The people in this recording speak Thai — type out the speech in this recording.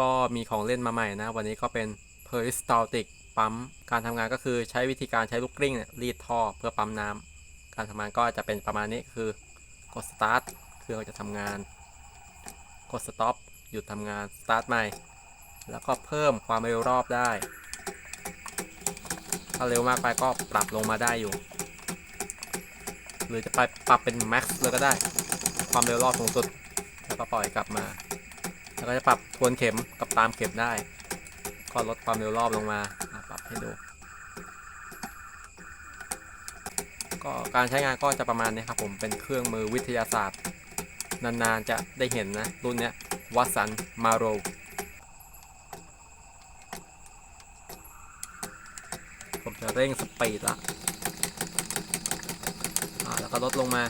ก็มีของเล่นมาใหม่นะวันนี้ก็เป็น Peristaltic ปั๊มการทำงานก็คือใช้วิธีการใช้ลูกกลิ้งเนี่ยรีดท่อเพื่อปั๊มน้ำการทำงานก็จะเป็นประมาณนี้คือกด start เครื่องก็จะทำงานกด stop หยุดทำงาน start ใหม่แล้วก็เพิ่มความเร็วรอบได้ถ้าเร็วมากไปก็ปรับลงมาได้อยู่หรือจะไปปรับเป็น max เลยก็ได้ความเร็วรอบสูงสุดแล้วก็ปล่อยกลับมาแล้วก็จะปรับทวนเข็มกับตามเข็มได้ก็ลดความเร็วรอบลงมาปรับให้ดูก็การใช้งานก็จะประมาณนี้ครับผมเป็นเครื่องมือวิทยาศาสตร์นานๆจะได้เห็นนะรุ่นนี้วัตสันมาโรผมจะเร่งสปีดละแล้วก็ลดลงมา